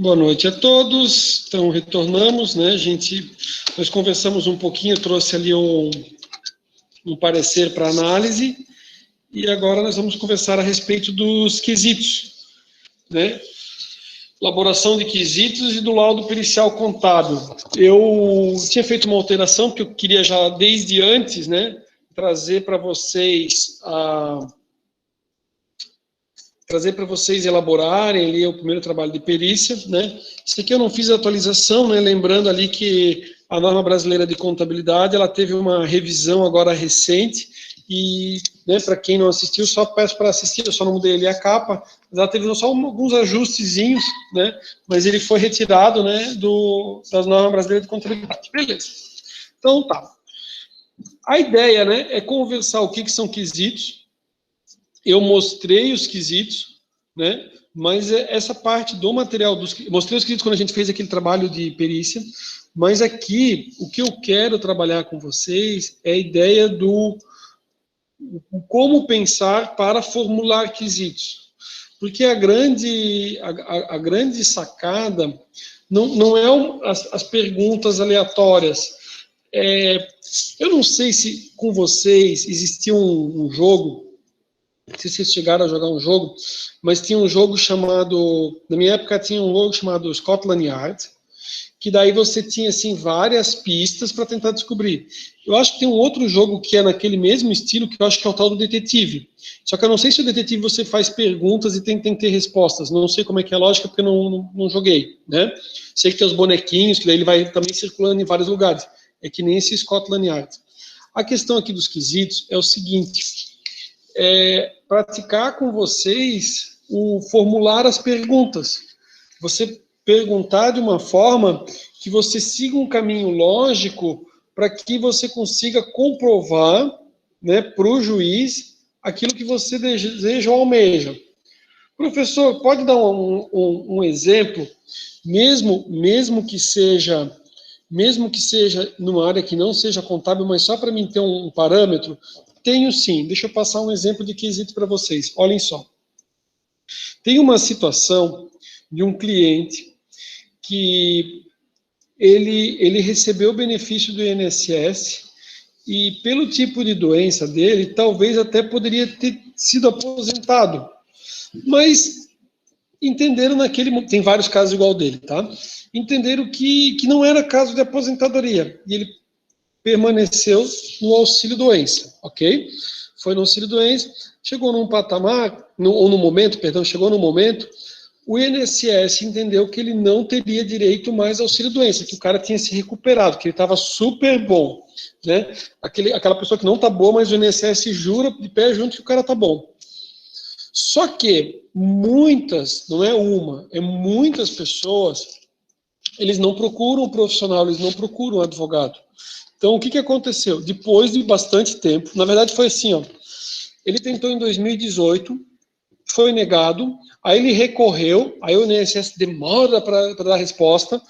Boa noite a todos. Então, retornamos, né? Nós conversamos um pouquinho, eu trouxe ali um parecer para análise, e agora nós vamos conversar a respeito dos quesitos, né? Elaboração de quesitos e do laudo pericial contábil. Eu tinha feito uma alteração que eu queria já desde antes, né? Trazer para vocês elaborarem ali o primeiro trabalho de perícia, né? Isso aqui eu não fiz a atualização, né? Lembrando ali que a norma brasileira de contabilidade, ela teve uma revisão agora recente e, né, para quem não assistiu, só peço para assistir, eu só não mudei ali a capa, mas ela teve só alguns ajustezinhos, né? Mas ele foi retirado, né, das normas brasileiras de contabilidade. Beleza. Então, tá. A ideia, né, é conversar o que são quesitos. Eu mostrei os quesitos, né? Mas essa parte do material mostrei os quesitos quando a gente fez aquele trabalho de perícia, mas aqui o que eu quero trabalhar com vocês é a ideia do como pensar para formular quesitos. Porque a grande sacada não é as perguntas aleatórias. Eu não sei se com vocês existia um jogo. Não sei se vocês chegaram a jogar um jogo, mas tinha um jogo chamado, na minha época tinha um jogo chamado Scotland Yard, que daí você tinha assim várias pistas para tentar descobrir. Eu acho que tem um outro jogo que é naquele mesmo estilo, que eu acho que é o tal do detetive. Só que eu não sei se o detetive você faz perguntas e tem que ter respostas. Não sei como é que é a lógica, porque eu não joguei, né? Sei que tem os bonequinhos, que daí ele vai também circulando em vários lugares. É que nem esse Scotland Yard. A questão aqui dos quesitos é o seguinte: praticar com vocês o formular as perguntas. Você perguntar de uma forma que você siga um caminho lógico para que você consiga comprovar, né, para o juiz aquilo que você deseja ou almeja. Professor, pode dar um exemplo, mesmo que seja numa área que não seja contábil, mas só para mim ter um parâmetro? Tenho sim. Deixa eu passar um exemplo de quesito para vocês. Olhem só. Tem uma situação de um cliente que ele recebeu o benefício do INSS e, pelo tipo de doença dele, talvez até poderia ter sido aposentado. Mas entenderam tem vários casos igual dele, tá? Entenderam que não era caso de aposentadoria. E ele permaneceu no auxílio-doença, ok? Foi no auxílio-doença, chegou num patamar, chegou num momento, o INSS entendeu que ele não teria direito mais ao auxílio-doença, que o cara tinha se recuperado, que ele estava super bom, né? Aquela pessoa que não está boa, mas o INSS jura de pé junto que o cara está bom. Só que muitas, não é uma, é muitas pessoas, eles não procuram um profissional, eles não procuram um advogado. Então, o que aconteceu? Depois de bastante tempo, na verdade foi assim, ó, ele tentou em 2018, foi negado, aí ele recorreu, aí o INSS demora para dar resposta,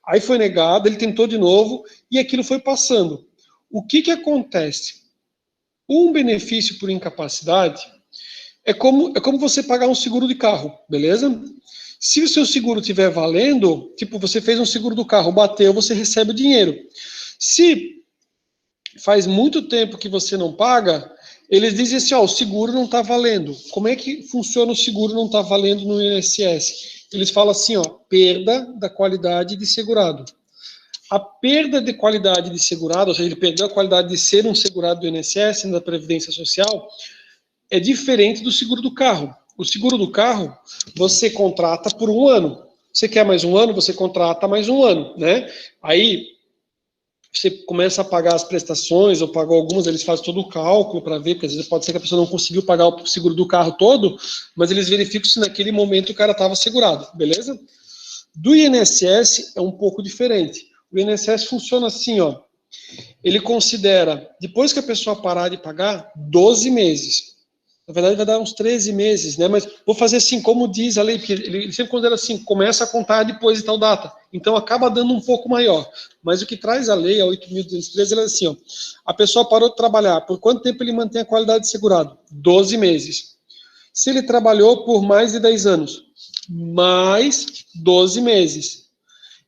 aí foi negado, ele tentou de novo, e aquilo foi passando. O que acontece? Um benefício por incapacidade é como você pagar um seguro de carro, beleza? Se o seu seguro estiver valendo, tipo, você fez um seguro do carro, bateu, você recebe o dinheiro. Se faz muito tempo que você não paga, eles dizem assim, ó, o seguro não está valendo. Como é que funciona o seguro não está valendo no INSS? Eles falam assim, ó, perda da qualidade de segurado. A perda de qualidade de segurado, ou seja, ele perdeu a qualidade de ser um segurado do INSS, da Previdência Social, é diferente do seguro do carro. O seguro do carro, você contrata por 1 ano. Você quer mais 1 ano, você contrata mais 1 ano, né? Aí você começa a pagar as prestações, ou pagou algumas, eles fazem todo o cálculo para ver, porque às vezes pode ser que a pessoa não conseguiu pagar o seguro do carro todo, mas eles verificam se naquele momento o cara estava segurado, beleza? Do INSS é um pouco diferente. O INSS funciona assim, ó. Ele considera, depois que a pessoa parar de pagar, 12 meses. Na verdade, vai dar uns 13 meses, né? Mas vou fazer assim, como diz a lei, porque ele sempre considera assim, começa a contar depois de tal data. Então, acaba dando um pouco maior. Mas o que traz a lei, a 8.213, ela é assim, ó, a pessoa parou de trabalhar, por quanto tempo ele mantém a qualidade de segurado? 12 meses. Se ele trabalhou por mais de 10 anos, mais 12 meses.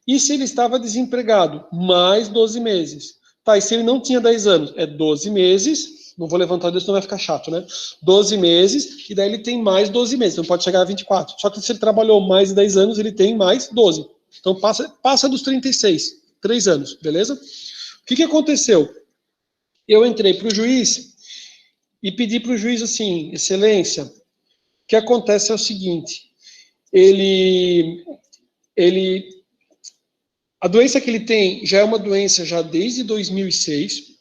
E se ele estava desempregado? Mais 12 meses. Tá, e se ele não tinha 10 anos? É 12 meses, não vou levantar disso, não vai ficar chato, né? 12 meses, e daí ele tem mais 12 meses, então pode chegar a 24. Só que se ele trabalhou mais de 10 anos, ele tem mais 12. Então passa dos 36, 3 anos, beleza? O que aconteceu? Eu entrei para o juiz e pedi para o juiz assim, excelência, o que acontece é o seguinte, a doença que ele tem já é uma doença já desde 2006,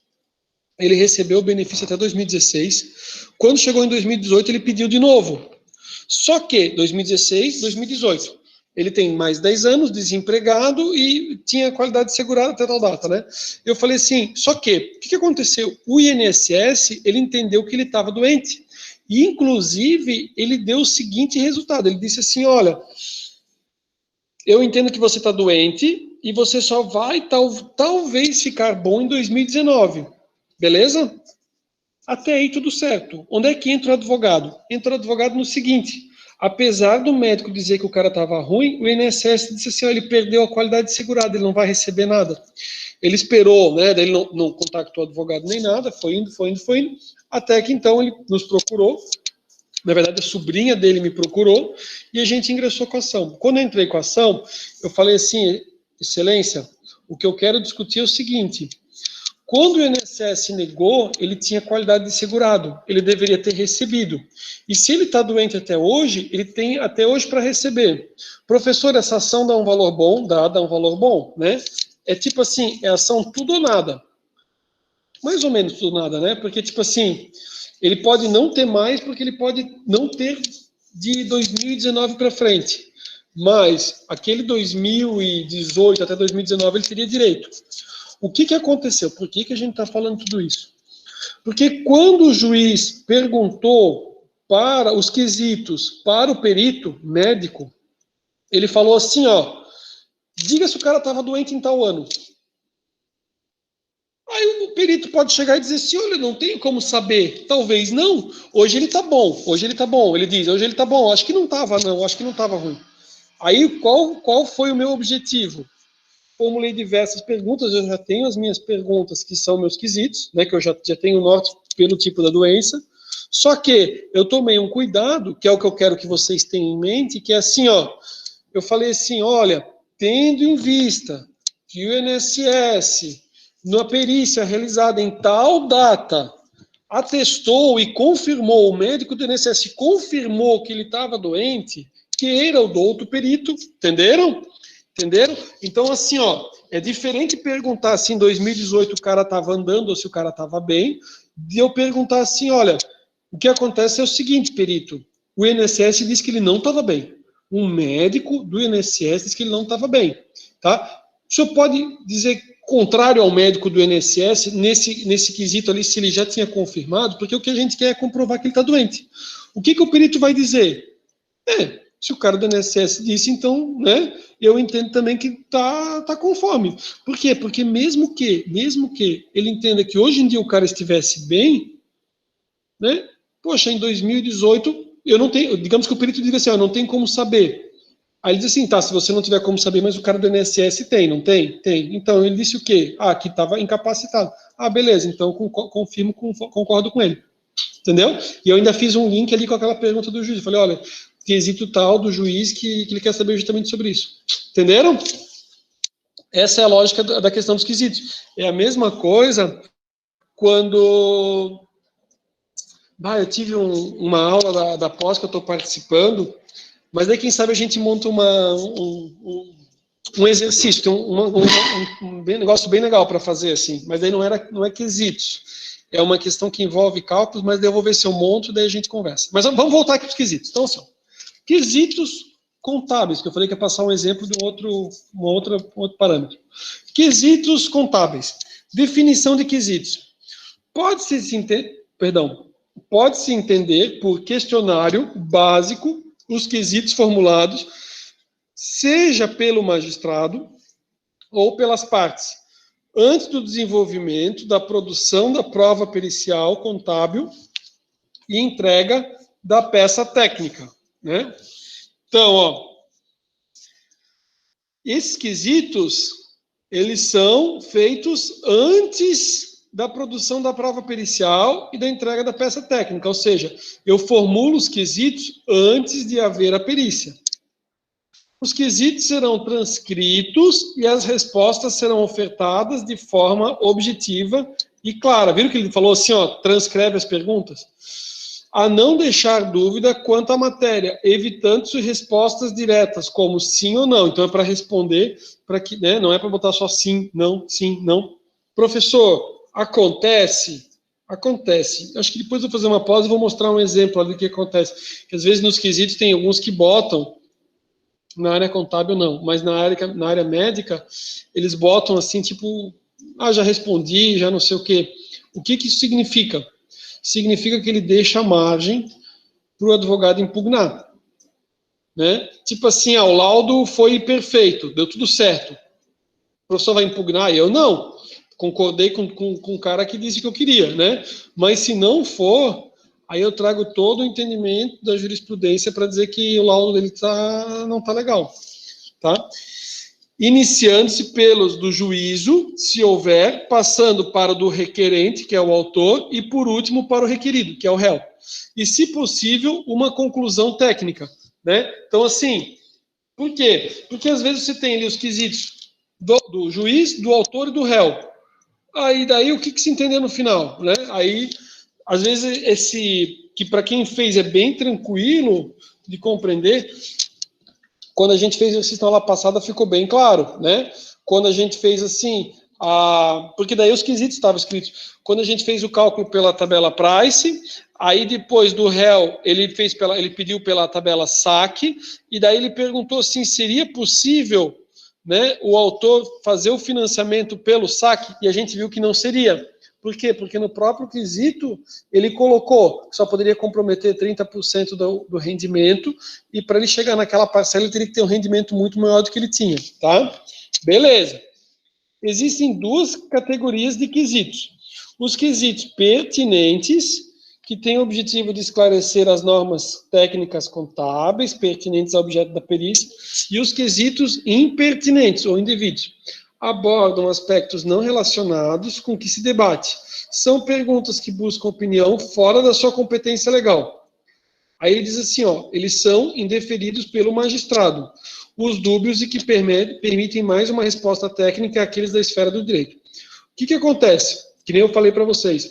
ele recebeu o benefício até 2016, quando chegou em 2018 ele pediu de novo, só que 2016, 2018, ele tem mais 10 anos, desempregado e tinha qualidade segurada até tal data, né? Eu falei assim, só que, o que aconteceu? O INSS, ele entendeu que ele estava doente, e inclusive ele deu o seguinte resultado, ele disse assim, olha, eu entendo que você está doente e você só vai talvez ficar bom em 2019, beleza? Até aí tudo certo. Onde é que entra o advogado? Entra o advogado no seguinte, apesar do médico dizer que o cara estava ruim, o INSS disse assim, ó, ele perdeu a qualidade segurada, ele não vai receber nada. Ele esperou, né, daí ele não contactou o advogado nem nada, foi indo, até que então ele nos procurou, na verdade a sobrinha dele me procurou, e a gente ingressou com a ação. Quando eu entrei com a ação, eu falei assim, excelência, o que eu quero discutir é o seguinte, quando o INSS negou, ele tinha qualidade de segurado, ele deveria ter recebido. E se ele está doente até hoje, ele tem até hoje para receber. Professor, essa ação dá um valor bom? Dá um valor bom, né? É tipo assim, é ação tudo ou nada. Mais ou menos tudo ou nada, né? Porque, tipo assim, ele pode não ter mais, porque ele pode não ter de 2019 para frente. Mas aquele 2018 até 2019 ele teria direito. O que aconteceu? Por que a gente está falando tudo isso? Porque quando o juiz perguntou para os quesitos, para o perito médico, ele falou assim, ó, diga se o cara estava doente em tal ano. Aí o perito pode chegar e dizer assim, olha, não tenho como saber. Talvez não. Hoje ele está bom, Ele diz, hoje ele está bom. Acho que não estava, não. Acho que não estava ruim. Aí qual foi o meu objetivo? Formulei diversas perguntas, eu já tenho as minhas perguntas, que são meus quesitos, né, que eu já tenho norte pelo tipo da doença, só que eu tomei um cuidado, que é o que eu quero que vocês tenham em mente, que é assim, ó, eu falei assim, olha, tendo em vista que o INSS, na perícia realizada em tal data, atestou e confirmou, o médico do INSS confirmou que ele estava doente, queira o douto perito, entenderam? Entenderam? Então, assim, ó, é diferente perguntar se em 2018 o cara estava andando ou se o cara estava bem, de eu perguntar assim, olha, o que acontece é o seguinte, perito, o INSS diz que ele não estava bem. Um médico do INSS diz que ele não estava bem, tá? O senhor pode dizer contrário ao médico do INSS nesse quesito ali, se ele já tinha confirmado, porque o que a gente quer é comprovar que ele está doente. O que o perito vai dizer? Se o cara do INSS disse, então, né, eu entendo também que tá conforme. Por quê? Porque mesmo que ele entenda que hoje em dia o cara estivesse bem, né, poxa, em 2018, eu não tenho, digamos que o perito diga assim, eu não tenho como saber. Aí ele diz assim, tá, se você não tiver como saber, mas o cara do INSS tem, não tem? Tem. Então, ele disse o quê? Ah, que estava incapacitado. Ah, beleza, então confirmo, concordo com ele. Entendeu? E eu ainda fiz um link ali com aquela pergunta do juiz. Eu falei, olha, quesito tal do juiz que ele quer saber justamente sobre isso. Entenderam? Essa é a lógica da questão dos quesitos. É a mesma coisa quando... eu tive uma aula da pós que eu estou participando, mas daí quem sabe a gente monta um exercício, tem um negócio bem legal para fazer, assim, mas daí não é quesitos. É uma questão que envolve cálculos, mas daí eu vou ver se eu monto, daí a gente conversa. Mas vamos voltar aqui para os quesitos. Então, assim, quesitos contábeis, que eu falei que ia passar um exemplo de um outro parâmetro. Quesitos contábeis. Definição de quesitos. Pode-se entender por questionário básico os quesitos formulados, seja pelo magistrado ou pelas partes, antes do desenvolvimento da produção da prova pericial contábil e entrega da peça técnica, né? Então, ó, esses quesitos, eles são feitos antes da produção da prova pericial e da entrega da peça técnica, ou seja, eu formulo os quesitos antes de haver a perícia. Os quesitos serão transcritos e as respostas serão ofertadas de forma objetiva e clara. Viram que ele falou assim, ó, transcreve as perguntas? A não deixar dúvida quanto à matéria, evitando-se respostas diretas, como sim ou não. Então é para responder, para que, né, não é para botar só sim, não. Professor, acontece? Acontece. Acho que depois eu vou fazer uma pausa e vou mostrar um exemplo ali do que acontece. Que às vezes nos quesitos tem alguns que botam, na área contábil não, mas na área médica, eles botam assim, tipo, já respondi, já não sei o quê. O que isso significa? Significa que ele deixa a margem para o advogado impugnar. Né? Tipo assim, o laudo foi perfeito, deu tudo certo. O professor vai impugnar? Eu não. Concordei com o cara que disse que eu queria, né? Mas se não for, aí eu trago todo o entendimento da jurisprudência para dizer que o laudo dele não está legal. Tá? Iniciando-se pelos do juízo, se houver, passando para o do requerente, que é o autor, e por último para o requerido, que é o réu. E, se possível, uma conclusão técnica. Né? Então, assim, por quê? Porque às vezes você tem ali os quesitos do juiz, do autor e do réu. Aí daí o que se entendeu no final? Né? Aí, às vezes, que para quem fez é bem tranquilo de compreender. Quando a gente fez o exercício na aula passada, ficou bem claro, né? Quando a gente fez assim, porque daí os quesitos estavam escritos. Quando a gente fez o cálculo pela tabela Price, aí depois do réu, ele pediu pela tabela SAC, e daí ele perguntou assim, seria possível, né, o autor fazer o financiamento pelo SAC? E a gente viu que não seria. Por quê? Porque no próprio quesito ele colocou que só poderia comprometer 30% do rendimento, e para ele chegar naquela parcela ele teria que ter um rendimento muito maior do que ele tinha, tá? Beleza. Existem duas categorias de quesitos. Os quesitos pertinentes, que têm o objetivo de esclarecer as normas técnicas contábeis pertinentes ao objeto da perícia, e os quesitos impertinentes ou indevidos. Abordam aspectos não relacionados com o que se debate. São perguntas que buscam opinião fora da sua competência legal. Aí ele diz assim, ó, eles são indeferidos pelo magistrado. Os dúbios e que permitem mais uma resposta técnica àqueles da esfera do direito. O que acontece? Que nem eu falei para vocês.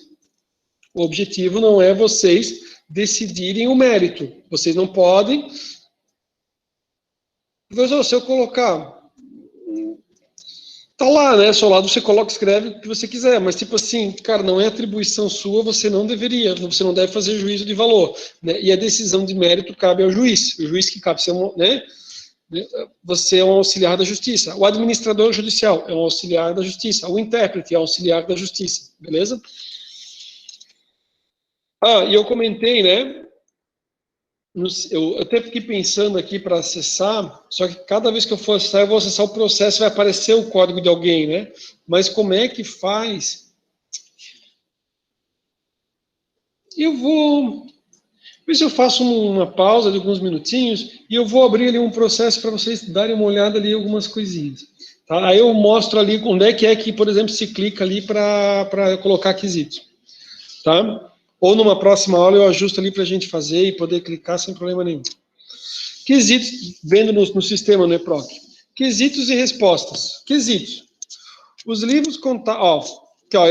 O objetivo não é vocês decidirem o mérito. Vocês não podem... Se eu colocar... Tá lá, né? Só lado você coloca, escreve o que você quiser, mas tipo assim, cara, não é atribuição sua, você não deveria, você não deve fazer juízo de valor, né? E a decisão de mérito cabe ao juiz, o juiz que cabe, você é um auxiliar da justiça, o administrador judicial é um auxiliar da justiça, o intérprete é um auxiliar da justiça, beleza? E eu comentei, né? Eu até fiquei pensando aqui para acessar, só que cada vez que eu for acessar, eu vou acessar o processo, vai aparecer o código de alguém, né? Mas como é que faz? Eu vou ver se eu faço uma pausa de alguns minutinhos e eu vou abrir ali um processo para vocês darem uma olhada ali em algumas coisinhas. Tá? Aí eu mostro ali onde é que, por exemplo, se clica ali para colocar quesitos. Tá? Ou numa próxima aula eu ajusto ali para a gente fazer e poder clicar sem problema nenhum. Quesitos, vendo no sistema, no EPROC. Quesitos e respostas. Quesitos. Os livros contábeis,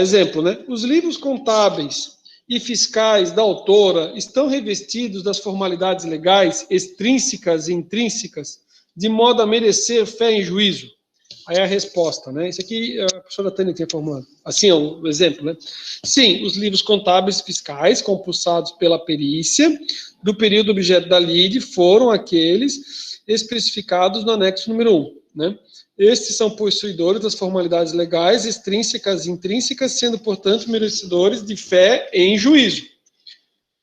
exemplo, né? Os livros contábeis e fiscais da autora estão revestidos das formalidades legais, extrínsecas e intrínsecas, de modo a merecer fé em juízo. Aí a resposta, né? Isso aqui a professora Tânia tinha formulado. Assim é um exemplo, né? Sim, os livros contábeis e fiscais compulsados pela perícia do período objeto da lide foram aqueles especificados no anexo número 1, né? Estes são possuidores das formalidades legais, extrínsecas e intrínsecas, sendo, portanto, merecedores de fé em juízo.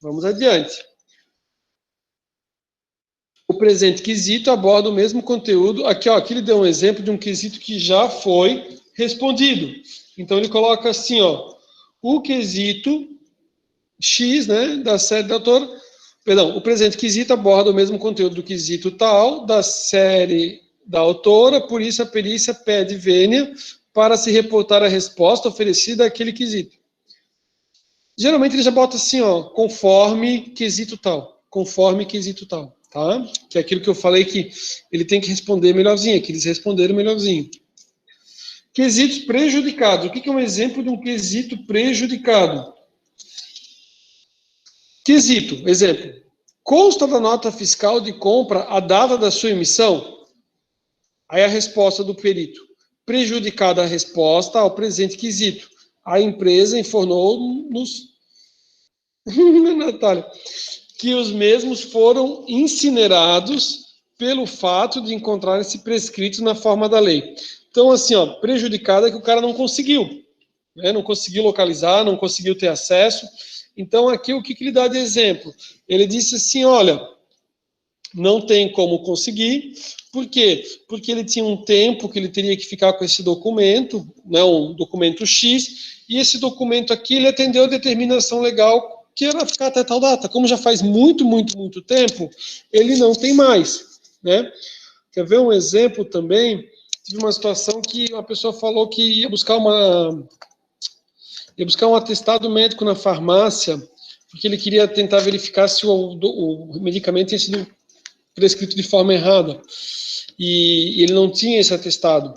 Vamos adiante. O presente quesito aborda o mesmo conteúdo. Aqui ele deu um exemplo de um quesito que já foi respondido. Então, ele coloca assim, o quesito X, né, da série da autora, Perdão, o presente quesito aborda o mesmo conteúdo do quesito tal, da série da autora, por isso a perícia pede vênia para se reportar a resposta oferecida àquele quesito. Geralmente ele já bota assim, ó, conforme quesito tal, tá? Que é aquilo que eu falei que ele tem que responder melhorzinho, que eles responderam melhorzinho. Quesitos prejudicados. O que é um exemplo de um quesito prejudicado? Quesito, exemplo. Consta da nota fiscal de compra a data da sua emissão? Aí a resposta do perito. Prejudicada a resposta ao presente quesito. A empresa informou-nos, Natália, que os mesmos foram incinerados pelo fato de encontrarem-se prescritos na forma da lei. Então, assim, ó, prejudicada é que o cara não conseguiu, né? Não conseguiu localizar, não conseguiu ter acesso. Então, aqui, o que ele dá de exemplo? Ele disse assim, olha, não tem como conseguir. Por quê? Porque ele tinha um tempo que ele teria que ficar com esse documento, né, um documento X, e esse documento aqui, ele atendeu a determinação legal, que era ficar até tal data. Como já faz muito tempo, ele não tem mais, né? Quer ver um exemplo também? Tive uma situação que uma pessoa falou que ia buscar um atestado médico na farmácia, porque ele queria tentar verificar se o medicamento tinha sido prescrito de forma errada. E ele não tinha esse atestado.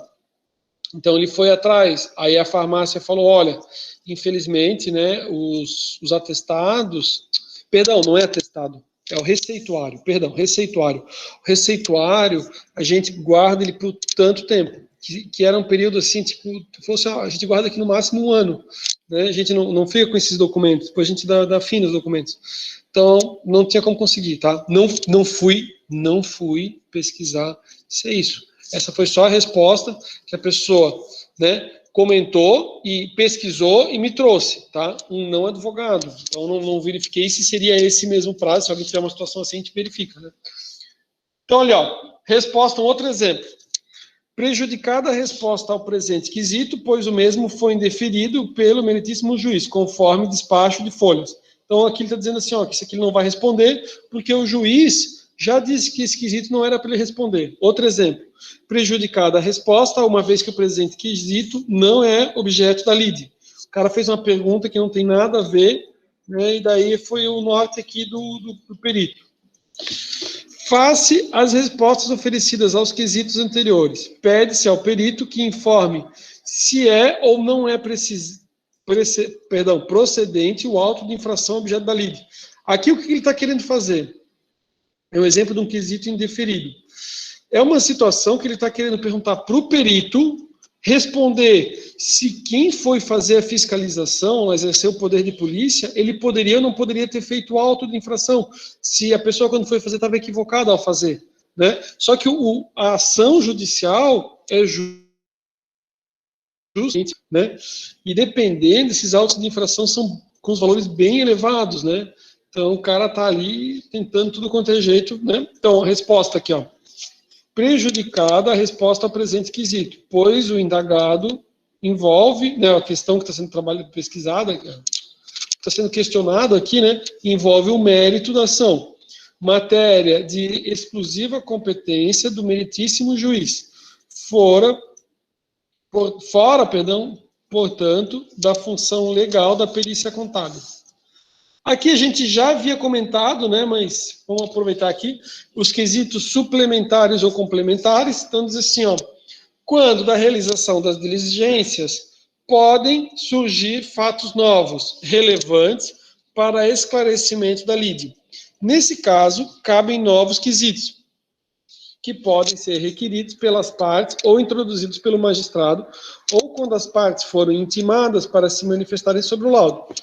Então ele foi atrás. Aí a farmácia falou, olha, infelizmente, né, os atestados... Perdão, não é atestado. É o receituário. Perdão, receituário. O receituário, a gente guarda ele por tanto tempo. Que era um período assim, tipo, a gente guarda aqui no máximo 1 ano. Né? A gente não fica com esses documentos. Depois a gente dá fim nos documentos. Então, não tinha como conseguir, tá? Não fui pesquisar se é isso. Essa foi só a resposta que a pessoa, né, comentou e pesquisou e me trouxe, tá? Um não advogado. Então, não verifiquei se seria esse mesmo prazo. Se alguém tiver uma situação assim, a gente verifica, né? Então, olha, ó, resposta, um outro exemplo. Prejudicada a resposta ao presente quesito, pois o mesmo foi indeferido pelo meritíssimo juiz, conforme despacho de folhas. Então, aqui ele está dizendo assim, ó, que isso aqui ele não vai responder, porque o juiz já disse que esse quesito não era para ele responder. Outro exemplo. Prejudicada a resposta, uma vez que o presente quesito não é objeto da lide. O cara fez uma pergunta que não tem nada a ver, né, e daí foi o norte aqui do perito. Face às respostas oferecidas aos quesitos anteriores, pede-se ao perito que informe se é ou não é procedente o auto de infração objeto da lide. Aqui o que ele está querendo fazer? É um exemplo de um quesito indeferido. É uma situação que ele está querendo perguntar para o perito responder se quem foi fazer a fiscalização, exercer o poder de polícia, ele poderia ou não poderia ter feito o auto de infração, se a pessoa, quando foi fazer, estava equivocada ao fazer. Né? Só que a ação judicial é justa, né? E dependendo, esses autos de infração são com os valores bem elevados, né? Então, o cara está ali tentando tudo quanto é jeito, né? Então, a resposta aqui, ó. Prejudicada a resposta ao presente quesito, pois o indagado envolve, né, a questão que está sendo pesquisada, está sendo questionado aqui, né, envolve o mérito da ação, matéria de exclusiva competência do meritíssimo juiz, portanto, da função legal da perícia contábil. Aqui a gente já havia comentado, né, mas vamos aproveitar aqui, os quesitos suplementares ou complementares. Então, diz assim, ó, quando da realização das diligências podem surgir fatos novos, relevantes para esclarecimento da lide. Nesse caso, cabem novos quesitos, que podem ser requeridos pelas partes ou introduzidos pelo magistrado, ou quando as partes foram intimadas para se manifestarem sobre o laudo.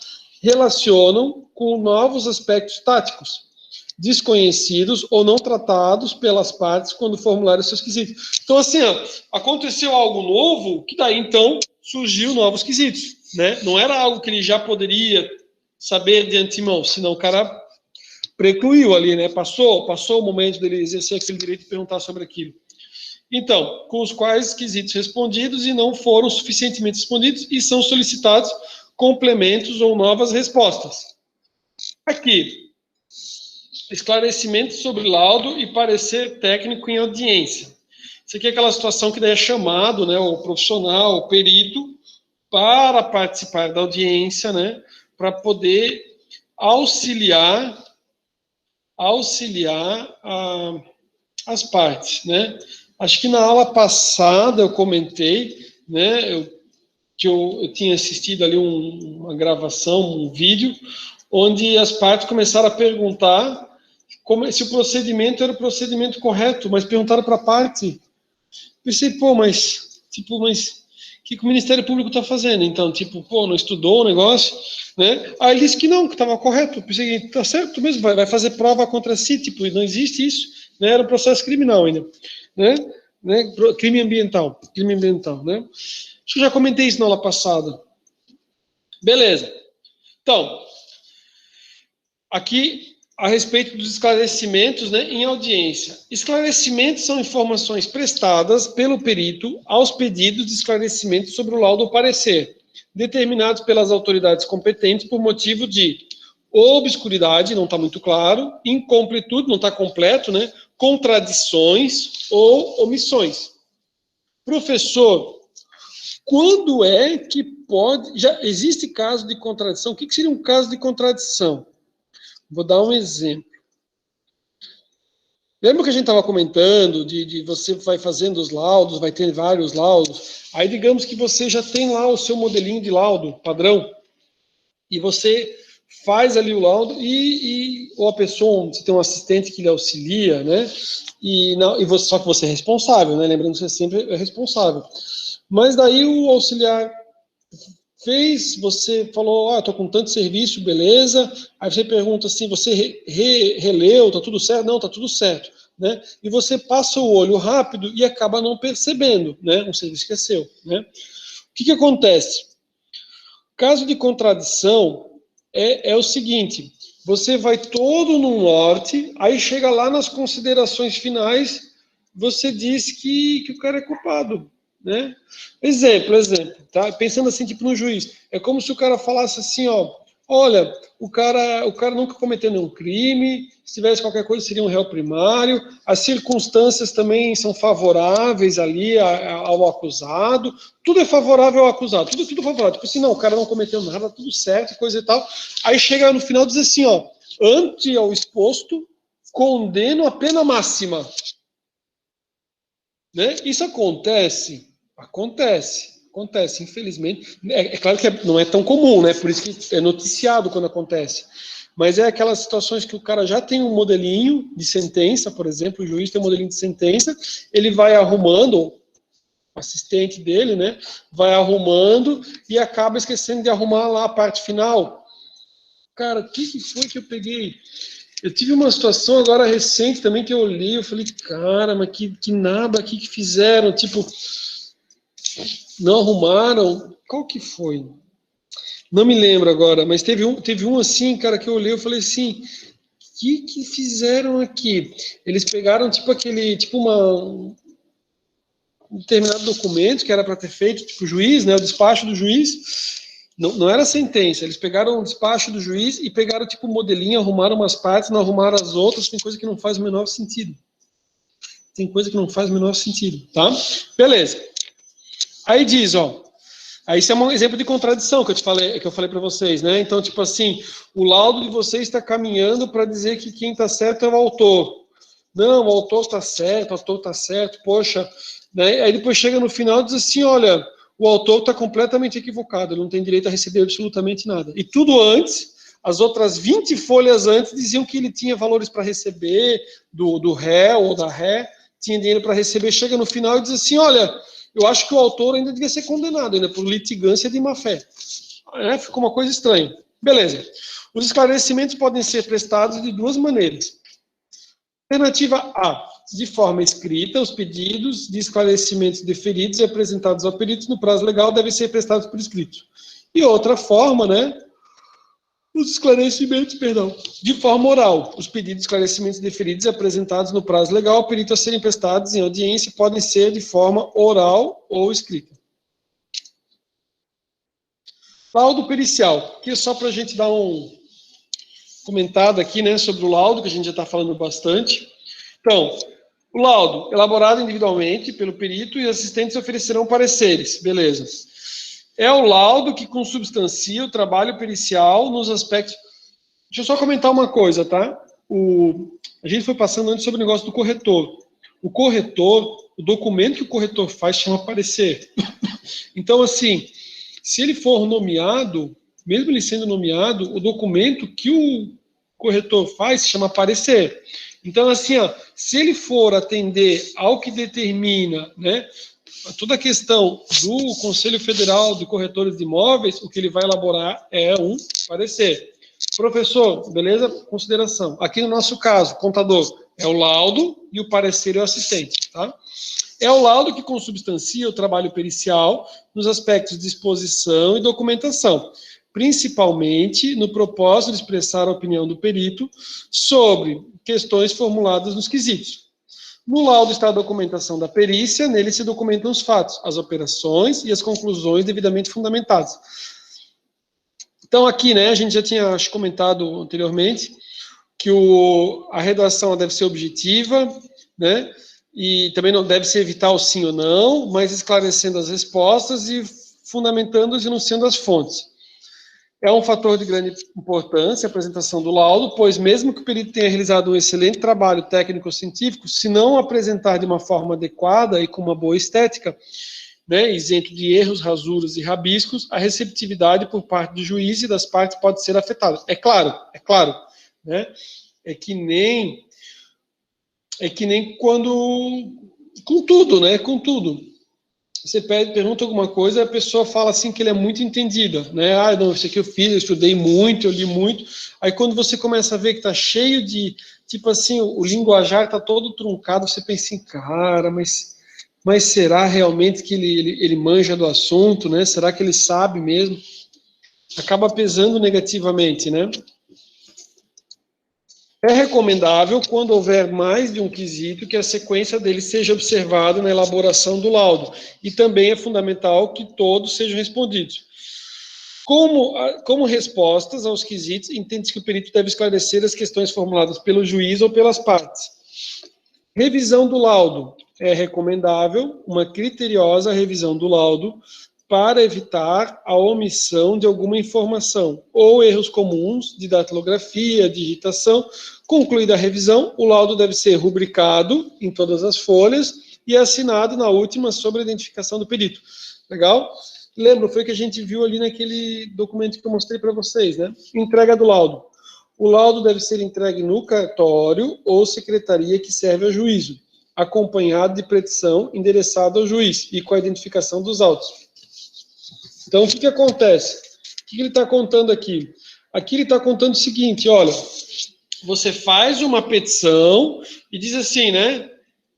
Relacionam com novos aspectos táticos, desconhecidos ou não tratados pelas partes quando formularam seus quesitos. Então, assim, ó, aconteceu algo novo, que daí, então, surgiu novos quesitos, né? Não era algo que ele já poderia saber de antemão, senão o cara precluiu ali, né? Passou o momento dele exercer aquele direito de perguntar sobre aquilo. Então, com os quais quesitos respondidos e não foram suficientemente respondidos e são solicitados complementos ou novas respostas. Aqui, esclarecimento sobre laudo e parecer técnico em audiência. Isso aqui é aquela situação que daí é chamado, né, o profissional, o perito, para participar da audiência, né, para poder auxiliar as partes, né. Acho que na aula passada eu comentei, né, que eu tinha assistido ali uma gravação, um vídeo, onde as partes começaram a perguntar se o procedimento era o procedimento correto, mas perguntaram para a parte. Pensei, pô, mas o que o Ministério Público está fazendo? Então, tipo, pô, não estudou o negócio, né? Aí ele disse que não, que estava correto. Pensei, tá certo mesmo, vai fazer prova contra si, tipo, não existe isso, né? Era um processo criminal ainda, né? Crime ambiental, né? Acho que eu já comentei isso na aula passada. Beleza. Então, aqui a respeito dos esclarecimentos, né, em audiência. Esclarecimentos são informações prestadas pelo perito aos pedidos de esclarecimento sobre o laudo ou parecer, determinados pelas autoridades competentes por motivo de obscuridade, não está muito claro, incompletude, não está completo, né, contradições ou omissões. Professor, quando é que pode... Já existe caso de contradição? O que seria um caso de contradição? Vou dar um exemplo. Lembra que a gente estava comentando de você vai fazendo os laudos, vai ter vários laudos. Aí digamos que você já tem lá o seu modelinho de laudo padrão e você faz ali o laudo ou a pessoa, você tem um assistente que lhe auxilia, né? Só que você é responsável, né? Lembrando que você sempre é responsável. Mas daí o auxiliar você falou, estou com tanto serviço, beleza. Aí você pergunta assim, você releu, tá tudo certo? Não, tá tudo certo, né? E você passa o olho rápido e acaba não percebendo, né? Um serviço que é seu, né? O que acontece? Caso de contradição é o seguinte, você vai todo no norte, aí chega lá nas considerações finais, você diz que o cara é culpado, né? Exemplo, tá? Pensando assim, tipo no juiz, é como se o cara falasse assim, ó, olha, o cara nunca cometeu nenhum crime, se tivesse qualquer coisa seria um réu primário, as circunstâncias também são favoráveis ali ao acusado, tudo é favorável ao acusado, tudo favorável, tipo assim, não, o cara não cometeu nada, tudo certo, coisa e tal, aí chega no final e diz assim, ó, ante ao exposto, condeno a pena máxima. Né? Isso acontece, infelizmente. É claro que não é tão comum, né? Por isso que é noticiado quando acontece. Mas é aquelas situações que o cara já tem um modelinho de sentença, por exemplo, o juiz tem um modelinho de sentença, ele vai arrumando, o assistente dele, né? Vai arrumando e acaba esquecendo de arrumar lá a parte final. Cara, o que foi que eu peguei? Eu tive uma situação agora recente também que eu olhei, eu falei, cara, mas que nada aqui que fizeram, tipo, não arrumaram. Qual que foi? Não me lembro agora, mas teve um assim, cara, que eu olhei, eu falei assim, que fizeram aqui? Eles pegaram um determinado documento que era para ter feito, tipo, o juiz, né, o despacho do juiz, não era sentença, eles pegaram o despacho do juiz e pegaram, tipo, o modelinho, arrumaram umas partes, não arrumaram as outras, tem coisa que não faz o menor sentido. Tá? Beleza. Aí diz, ó, aí isso é um exemplo de contradição que eu falei para vocês, né? Então, tipo assim, o laudo de vocês está caminhando para dizer que quem está certo é o autor. Não, o autor está certo, poxa, né? Aí depois chega no final e diz assim, olha, o autor está completamente equivocado, ele não tem direito a receber absolutamente nada. E tudo antes, as outras 20 folhas antes diziam que ele tinha valores para receber do réu ou da ré, tinha dinheiro para receber, chega no final e diz assim, olha, eu acho que o autor ainda devia ser condenado, ainda por litigância de má-fé. Ficou uma coisa estranha. Beleza. Os esclarecimentos podem ser prestados de duas maneiras. Alternativa A, de forma escrita, os pedidos de esclarecimentos deferidos e apresentados ao perito no prazo legal devem ser prestados por escrito. E outra forma, né, os esclarecimentos, de forma oral. Os pedidos de esclarecimentos deferidos e apresentados no prazo legal ao perito a serem prestados em audiência podem ser de forma oral ou escrita. Laudo pericial, que é só para a gente dar comentado aqui, né, sobre o laudo, que a gente já está falando bastante. Então, o laudo, elaborado individualmente pelo perito e assistentes oferecerão pareceres, beleza. É o laudo que consubstancia o trabalho pericial nos aspectos... Deixa eu só comentar uma coisa, tá? A gente foi passando antes sobre o negócio do corretor. O corretor, o documento que o corretor faz chama parecer. Então, assim, se ele for nomeado, mesmo ele sendo nomeado, o documento que o corretor faz se chama parecer. Então, assim, ó, se ele for atender ao que determina, né, toda a questão do Conselho Federal de Corretores de Imóveis, o que ele vai elaborar é um parecer. Professor, beleza? Consideração. Aqui no nosso caso, contador, é o laudo e o parecer é o assistente, tá? É o laudo que consubstancia o trabalho pericial nos aspectos de exposição e documentação, principalmente no propósito de expressar a opinião do perito sobre questões formuladas nos quesitos. No laudo está a documentação da perícia, nele se documentam os fatos, as operações e as conclusões devidamente fundamentadas. Então, aqui, né, a gente já tinha comentado anteriormente que a redação deve ser objetiva, né, e também não deve ser evitar o sim ou não, mas esclarecendo as respostas e fundamentando e enunciando as fontes. É um fator de grande importância a apresentação do laudo, pois mesmo que o perito tenha realizado um excelente trabalho técnico-científico, se não apresentar de uma forma adequada e com uma boa estética, né, isento de erros, rasuras e rabiscos, a receptividade por parte do juiz e das partes pode ser afetada. É claro, né? É que nem quando, com tudo, né? Com tudo. Você pergunta alguma coisa, a pessoa fala assim que ele é muito entendida, né? Ah, não, isso aqui eu fiz, eu estudei muito, eu li muito. Aí quando você começa a ver que tá cheio de, tipo assim, o linguajar tá todo truncado, você pensa assim, cara, mas será realmente que ele manja do assunto, né? Será que ele sabe mesmo? Acaba pesando negativamente, né? É recomendável, quando houver mais de um quesito, que a sequência dele seja observada na elaboração do laudo. E também é fundamental que todos sejam respondidos. Como respostas aos quesitos, entende-se que o perito deve esclarecer as questões formuladas pelo juiz ou pelas partes. Revisão do laudo. É recomendável uma criteriosa revisão do laudo para evitar a omissão de alguma informação ou erros comuns de datilografia, digitação. Concluída a revisão, o laudo deve ser rubricado em todas as folhas e assinado na última sobre a identificação do perito. Legal? Lembra, foi o que a gente viu ali naquele documento que eu mostrei para vocês, né? Entrega do laudo. O laudo deve ser entregue no cartório ou secretaria que serve ao juízo, acompanhado de petição endereçada ao juiz e com a identificação dos autos. Então, o que acontece? O que ele está contando aqui? Aqui ele está contando o seguinte, olha, você faz uma petição e diz assim, né?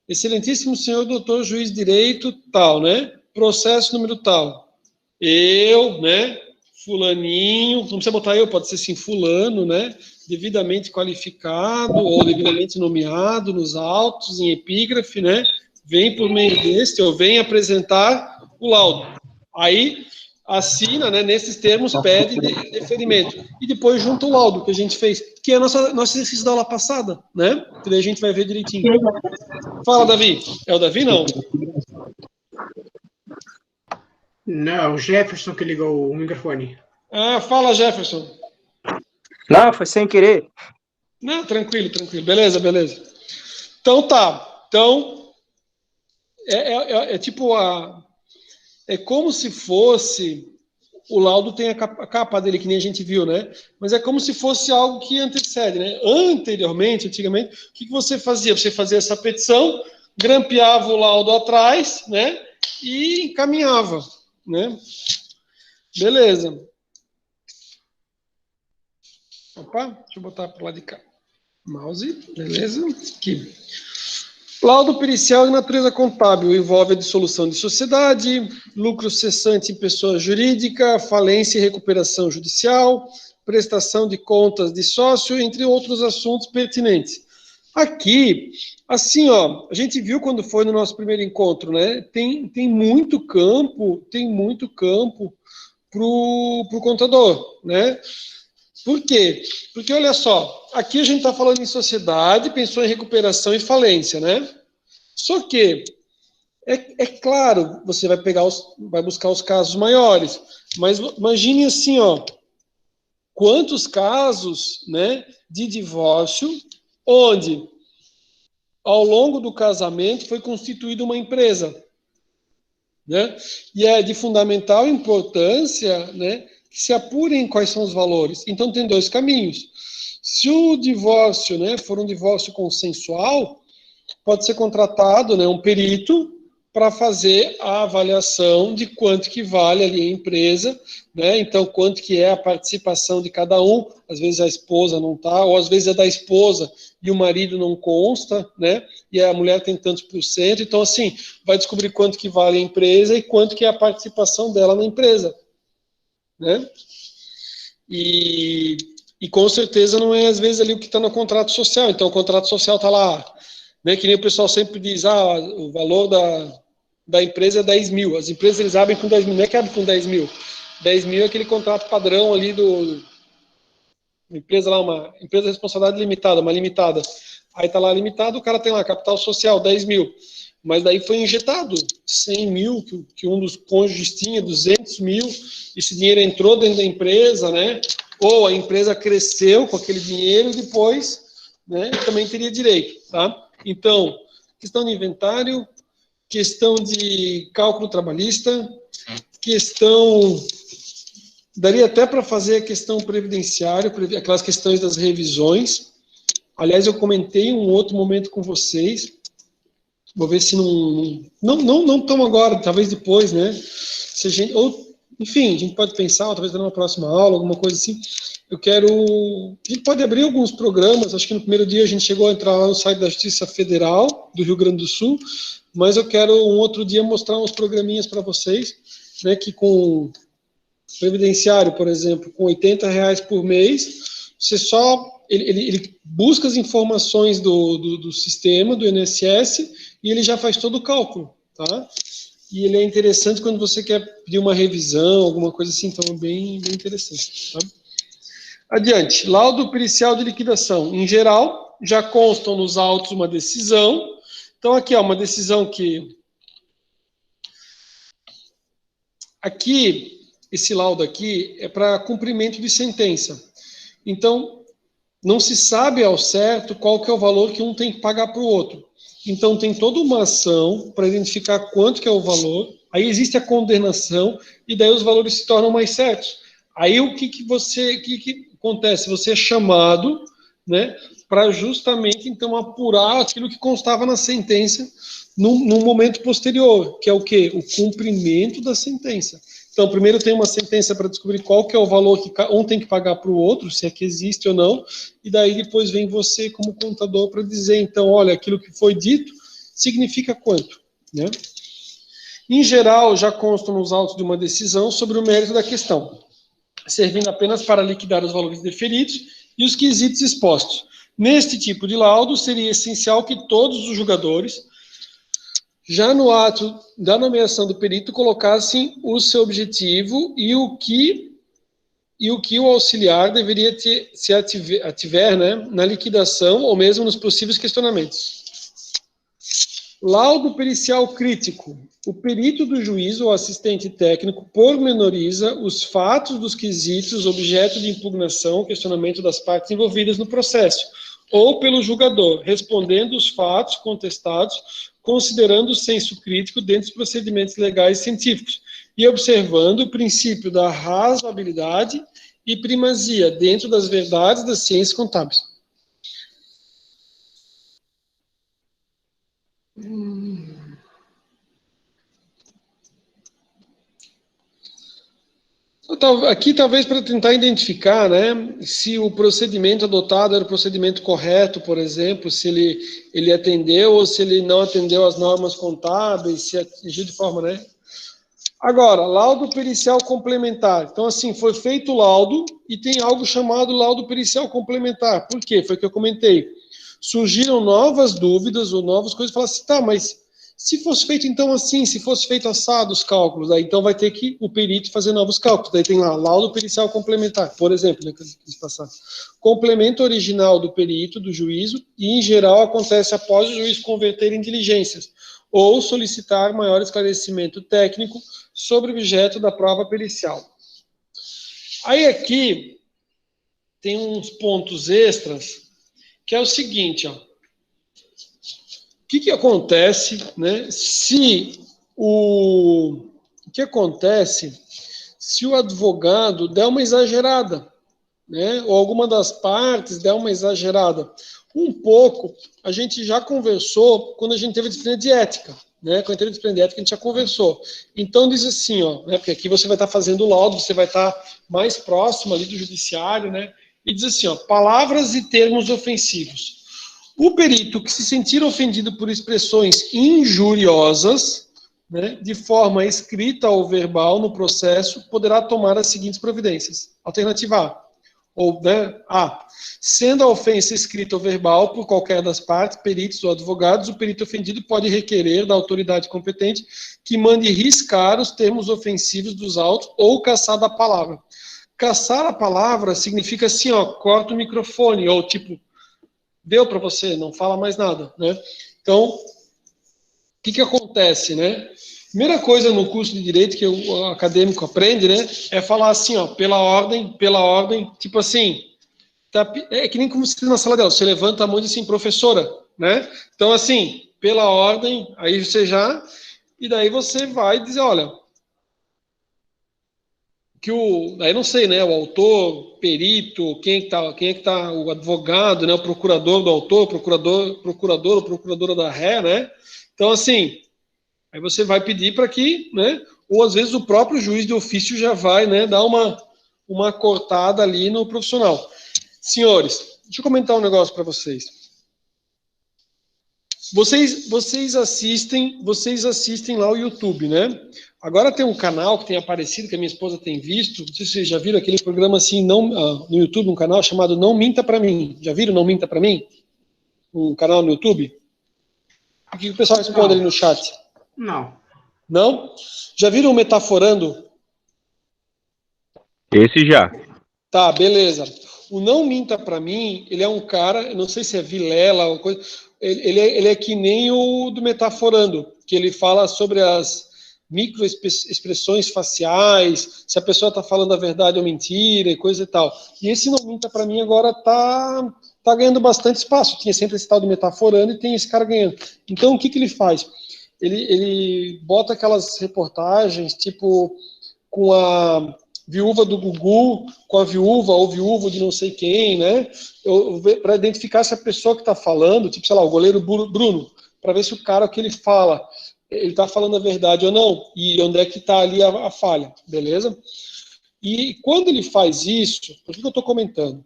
Excelentíssimo senhor doutor juiz de direito tal, né? Processo número tal. Eu, né? Fulaninho, não precisa botar eu, pode ser assim, fulano, né? Devidamente qualificado ou devidamente nomeado nos autos, em epígrafe, né? Vem por meio deste, ou vem apresentar o laudo. Aí assina, né, nesses termos, pede deferimento. E depois junta o laudo que a gente fez, que é nosso exercício da aula passada, né? Que daí a gente vai ver direitinho. Fala, Davi. É o Davi, não? Não, o Jefferson que ligou o microfone. Ah, fala, Jefferson. Não, foi sem querer. Não, tranquilo. Beleza. Então tá. Então, é tipo é como se fosse... O laudo tem a capa dele, que nem a gente viu, né? Mas é como se fosse algo que antecede, né? Antigamente, o que você fazia? Você fazia essa petição, grampeava o laudo atrás, né? E encaminhava, né? Beleza. Opa, deixa eu botar para lá de cá. Mouse, beleza? Aqui. Laudo pericial de natureza contábil envolve a dissolução de sociedade, lucro cessante em pessoa jurídica, falência e recuperação judicial, prestação de contas de sócio, entre outros assuntos pertinentes. Aqui, assim, ó, a gente viu quando foi no nosso primeiro encontro, né? Tem muito campo pro contador, né? Por quê? Porque, olha só, aqui a gente está falando em sociedade, pensou em recuperação e falência, né? Só que, é claro, você vai buscar os casos maiores, mas imagine assim, ó, quantos casos, né, de divórcio, onde, ao longo do casamento, foi constituída uma empresa, né? E é de fundamental importância, né, que se apurem quais são os valores. Então, tem dois caminhos. Se o divórcio, né, for um divórcio consensual, pode ser contratado, né, um perito para fazer a avaliação de quanto que vale ali a empresa, né? Então, quanto que é a participação de cada um. Às vezes a esposa não está, ou às vezes é da esposa e o marido não consta, né? E a mulher tem tantos por cento. Então, assim, vai descobrir quanto que vale a empresa e quanto que é a participação dela na empresa, né? E com certeza não é, às vezes, ali o que está no contrato social. Então, o contrato social está lá, né, que nem o pessoal sempre diz, o valor da empresa é 10 mil. As empresas, eles abrem com 10 mil. Não é que abrem com 10 mil. 10 mil é aquele contrato padrão ali do... empresa lá, uma empresa de responsabilidade limitada, uma limitada. Aí está lá limitado, o cara tem lá capital social, 10 mil. Mas daí foi injetado 100 mil, que um dos cônjuges tinha, 200 mil. Esse dinheiro entrou dentro da empresa, né? Ou a empresa cresceu com aquele dinheiro e depois, né, também teria direito, tá? Então, questão de inventário, questão de cálculo trabalhista, questão... Daria até para fazer a questão previdenciária, aquelas questões das revisões. Aliás, eu comentei em um outro momento com vocês. Vou ver se não tomo agora, talvez depois, né? Se a gente, ou, enfim, a gente pode pensar, ou talvez numa próxima aula, alguma coisa assim. A gente pode abrir alguns programas, acho que no primeiro dia a gente chegou a entrar lá no site da Justiça Federal do Rio Grande do Sul, mas eu quero um outro dia mostrar uns programinhas para vocês, né, que com previdenciário, por exemplo, com R$80 por mês, você ele busca as informações do sistema, do INSS, e ele já faz todo o cálculo, tá? E ele é interessante quando você quer pedir uma revisão, alguma coisa assim, então é bem interessante, tá? Adiante, laudo pericial de liquidação. Em geral, já constam nos autos uma decisão. Então, aqui, ó, uma decisão que... Aqui, esse laudo aqui é para cumprimento de sentença. Então, não se sabe ao certo qual que é o valor que um tem que pagar para o outro. Então, tem toda uma ação para identificar quanto que é o valor. Aí existe a condenação e daí os valores se tornam mais certos. Aí o que acontece? Você é chamado, né, para justamente, então, apurar aquilo que constava na sentença num momento posterior, que é o quê? O cumprimento da sentença. Então, primeiro tem uma sentença para descobrir qual que é o valor que um tem que pagar para o outro, se é que existe ou não, e daí depois vem você como contador para dizer, então, olha, aquilo que foi dito significa quanto, né? Em geral, já constam nos autos de uma decisão sobre o mérito da questão, servindo apenas para liquidar os valores deferidos e os quesitos expostos. Neste tipo de laudo, seria essencial que todos os julgadores, já no ato da nomeação do perito, colocassem o seu objetivo e o que o auxiliar deveria se ativer, né, na liquidação ou mesmo nos possíveis questionamentos. Laudo pericial crítico. O perito do juízo ou assistente técnico pormenoriza os fatos dos quesitos objeto de impugnação ou questionamento das partes envolvidas no processo, ou pelo julgador, respondendo os fatos contestados, considerando o senso crítico dentro dos procedimentos legais e científicos, e observando o princípio da razoabilidade e primazia dentro das verdades das ciências contábeis. Aqui, talvez, para tentar identificar, né, se o procedimento adotado era o procedimento correto, por exemplo, se ele atendeu ou se ele não atendeu às normas contábeis, se atingiu de forma, né? Agora, laudo pericial complementar. Então, assim, foi feito o laudo e tem algo chamado laudo pericial complementar. Por quê? Foi o que eu comentei. Surgiram novas dúvidas ou novas coisas. Falaram assim, tá, mas Se fosse feito então assim, se fosse feito assado os cálculos, aí então vai ter que o perito fazer novos cálculos. Daí tem lá, laudo pericial complementar, por exemplo, né, que eu quis passar. Complemento original do perito, do juízo, e em geral acontece após o juiz converter em diligências, ou solicitar maior esclarecimento técnico sobre o objeto da prova pericial. Aí aqui tem uns pontos extras, que é o seguinte, ó. O que acontece, né, o que acontece se o advogado der uma exagerada, né, ou alguma das partes der uma exagerada? Um pouco, a gente já conversou quando a gente teve a disciplina de ética, né, quando teve a disciplina de ética a gente já conversou. Então diz assim, ó, né, porque aqui você vai estar fazendo o laudo, você vai estar mais próximo ali do judiciário, né, e diz assim, ó, palavras e termos ofensivos. O perito que se sentir ofendido por expressões injuriosas, né, de forma escrita ou verbal no processo, poderá tomar as seguintes providências. Alternativa A. Ou, né, A. Sendo a ofensa escrita ou verbal por qualquer das partes, peritos ou advogados, o perito ofendido pode requerer da autoridade competente que mande riscar os termos ofensivos dos autos ou caçar da palavra. Caçar a palavra significa assim, ó, corta o microfone, ou tipo, deu para você, não fala mais nada, né? Então, o que acontece, né? Primeira coisa no curso de Direito que o acadêmico aprende, né, é falar assim, ó, pela ordem, tipo assim, tá, é que nem como se na sala de aula, você levanta a mão e diz assim, professora, né? Então, assim, pela ordem, aí você já, e daí você vai dizer, olha, aí não sei, né, o autor, perito, quem é que tá, o advogado, né, o procurador do autor, procurador ou procuradora da ré, né? Então, assim, aí você vai pedir para que, né, ou às vezes o próprio juiz de ofício já vai, né, dar uma cortada ali no profissional. Senhores, deixa eu comentar um negócio para vocês. Vocês assistem lá o YouTube, né? Agora tem um canal que tem aparecido, que a minha esposa tem visto, não sei se vocês já viram aquele programa assim, no YouTube, um canal chamado Não Minta Pra Mim. Já viram Não Minta Pra Mim? Um canal no YouTube? O que o pessoal responde ali no chat? Não. Não? Já viram o Metaforando? Esse já. Tá, beleza. O Não Minta Pra Mim, ele é um cara, eu não sei se é Vilela ou coisa, ele é que nem o do Metaforando, que ele fala sobre as microexpressões faciais, se a pessoa está falando a verdade ou mentira e coisa e tal. E esse Não Minta Pra Mim agora tá ganhando bastante espaço. Tinha sempre esse tal do Metaforando e tem esse cara ganhando. Então, o que ele faz? Ele bota aquelas reportagens, tipo, com a viúva do Gugu, com a viúva ou viúvo de não sei quem, né? Para identificar se a pessoa que está falando, tipo, sei lá, o goleiro Bruno, para ver se o cara que ele fala, ele está falando a verdade ou não, e onde é que está ali a falha, beleza? E quando ele faz isso, por que eu estou comentando?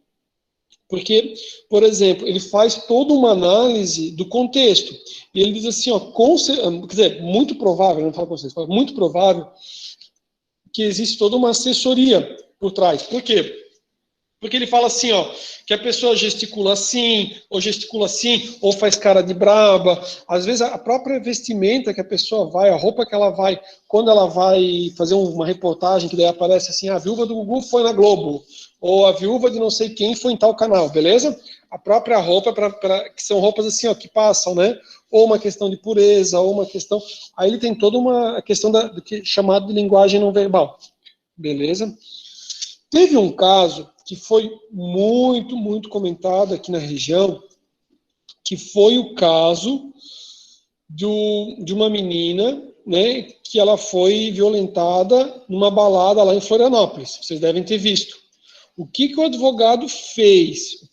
Porque, por exemplo, ele faz toda uma análise do contexto, e ele diz assim, ó, quer dizer, muito provável, não falo com vocês, muito provável que existe toda uma assessoria por trás. Por quê? Porque ele fala assim, ó, que a pessoa gesticula assim, ou faz cara de braba. Às vezes a própria vestimenta que a pessoa vai, a roupa que ela vai, quando ela vai fazer uma reportagem, que daí aparece assim, a viúva do Gugu foi na Globo, ou a viúva de não sei quem foi em tal canal, beleza? A própria roupa, que são roupas assim, ó, que passam, né? Ou uma questão de pureza, ou uma questão... Aí ele tem toda uma questão do que é chamado de linguagem não verbal, beleza? Teve um caso que foi muito, muito comentado aqui na região, que foi o caso de uma menina, né, que ela foi violentada numa balada lá em Florianópolis. Vocês devem ter visto. O que o advogado fez?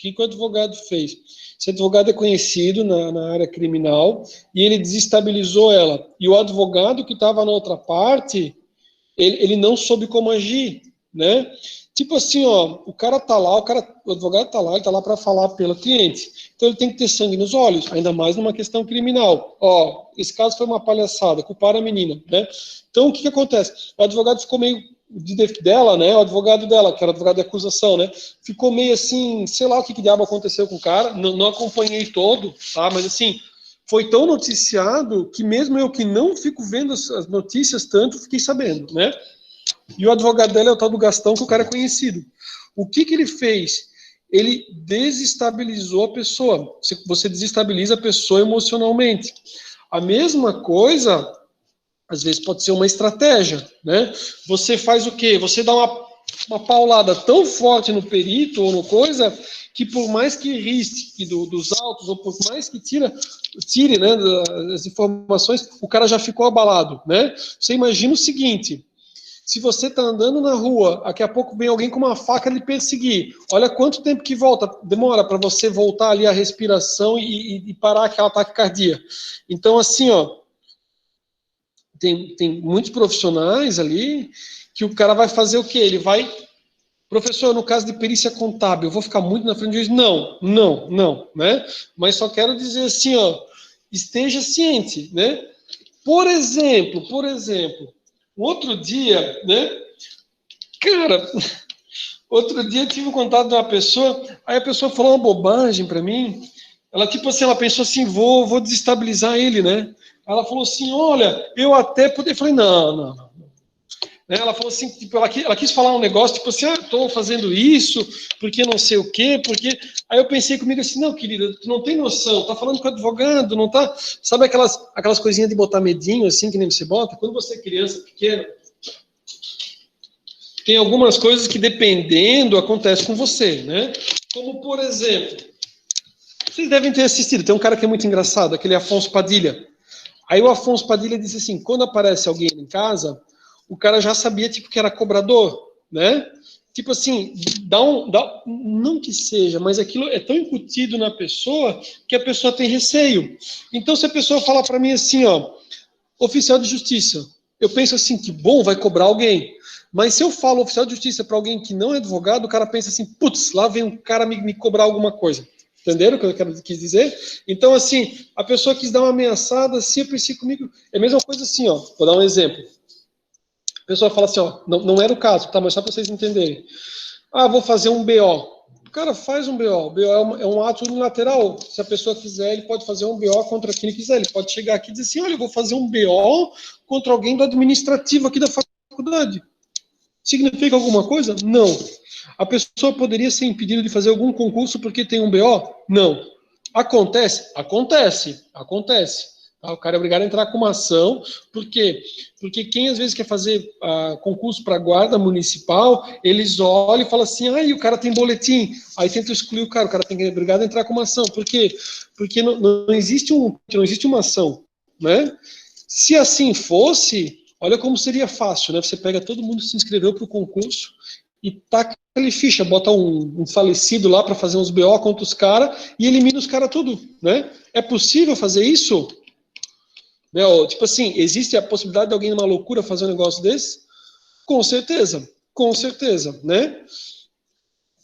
Esse advogado é conhecido na área criminal e ele desestabilizou ela. E o advogado que estava na outra parte, ele não soube como agir, né? Tipo assim, ó, o advogado tá lá, ele tá lá para falar pelo cliente. Então ele tem que ter sangue nos olhos, ainda mais numa questão criminal. Ó, esse caso foi uma palhaçada, culparam a menina, né? Então o que acontece? O advogado ficou meio dela, né? O advogado dela, que era o advogado de acusação, né? Ficou meio assim, sei lá o que diabo aconteceu com o cara, não acompanhei todo, tá? Mas assim, foi tão noticiado que mesmo eu que não fico vendo as notícias tanto, fiquei sabendo, né? E o advogado dela é o tal do Gastão, que o cara é conhecido. O que ele fez? Ele desestabilizou a pessoa. Você desestabiliza a pessoa emocionalmente. A mesma coisa, às vezes, pode ser uma estratégia, né? Você faz o quê? Você dá uma paulada tão forte no perito ou no coisa, que por mais que risque dos autos, ou por mais que tire, né, as informações, o cara já ficou abalado, né? Você imagina o seguinte: se você está andando na rua, daqui a pouco vem alguém com uma faca lhe perseguir. Olha quanto tempo que demora para você voltar ali a respiração e parar aquela taquicardia. Então, assim, ó, tem muitos profissionais ali que o cara vai fazer o quê? Ele vai... Professor, no caso de perícia contábil, eu vou ficar muito na frente do juiz? Não, né? Mas só quero dizer assim, ó, esteja ciente, né? Por exemplo, outro dia, né? Cara, outro dia eu tive um contato de uma pessoa, aí a pessoa falou uma bobagem para mim. Ela, tipo assim, ela pensou assim, vou desestabilizar ele, né? Ela falou assim, olha, eu até poderia... Eu falei, não. Ela falou assim, tipo, ela quis falar um negócio, tipo assim, estou fazendo isso, porque não sei o quê, porque... Aí eu pensei comigo assim, não, querida, tu não tem noção, tá falando com o advogado, não tá... Sabe aquelas coisinhas de botar medinho, assim, que nem você bota? Quando você é criança pequena, tem algumas coisas que, dependendo, acontece com você, né? Como, por exemplo, vocês devem ter assistido, tem um cara que é muito engraçado, aquele Afonso Padilha. Aí o Afonso Padilha disse assim, quando aparece alguém em casa, o cara já sabia, tipo, que era cobrador, né? Tipo assim, não que seja, mas aquilo é tão incutido na pessoa que a pessoa tem receio. Então, se a pessoa falar para mim assim, ó, oficial de justiça, eu penso assim, que bom, vai cobrar alguém. Mas se eu falo oficial de justiça para alguém que não é advogado, o cara pensa assim, putz, lá vem um cara me cobrar alguma coisa. Entenderam o que eu quis dizer? Então, assim, a pessoa quis dar uma ameaçada, assim, eu pensei comigo, é a mesma coisa assim, ó, vou dar um exemplo. A pessoa fala assim, ó, não era o caso, tá, mas só para vocês entenderem. Vou fazer um BO. O cara faz um BO. O BO é um ato unilateral. Se a pessoa quiser, ele pode fazer um BO contra quem ele quiser. Ele pode chegar aqui e dizer assim, olha, eu vou fazer um BO contra alguém do administrativo aqui da faculdade. Significa alguma coisa? Não. A pessoa poderia ser impedida de fazer algum concurso porque tem um BO? Não. Acontece? Acontece. O cara é obrigado a entrar com uma ação, por quê? Porque quem às vezes quer fazer concurso para guarda municipal, eles olham e falam assim, o cara tem boletim, aí tenta excluir o cara tem que obrigado a entrar com uma ação. Por quê? Porque não existe uma ação, né? Se assim fosse, olha como seria fácil, né? Você pega todo mundo que se inscreveu para o concurso e taca ali ficha, bota um falecido lá para fazer uns BO contra os caras e elimina os caras tudo, né? É possível fazer isso? Né? Tipo assim, existe a possibilidade de alguém numa loucura fazer um negócio desse? Com certeza, né?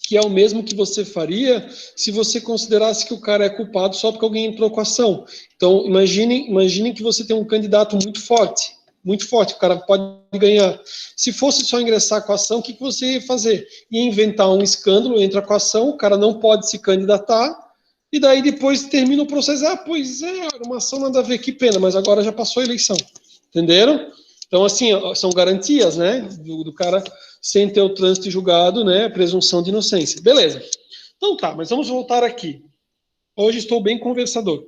Que é o mesmo que você faria se você considerasse que o cara é culpado só porque alguém entrou com a ação. Então, imaginem que você tem um candidato muito forte, o cara pode ganhar. Se fosse só ingressar com a ação, o que você ia fazer? Ia inventar um escândalo, entra com a ação, o cara não pode se candidatar, e daí depois termina o processo, pois é, uma ação nada a ver, que pena, mas agora já passou a eleição. Entenderam? Então, assim, são garantias, né, do cara sem ter o trânsito julgado, né, presunção de inocência. Beleza. Então tá, mas vamos voltar aqui. Hoje estou bem conversador.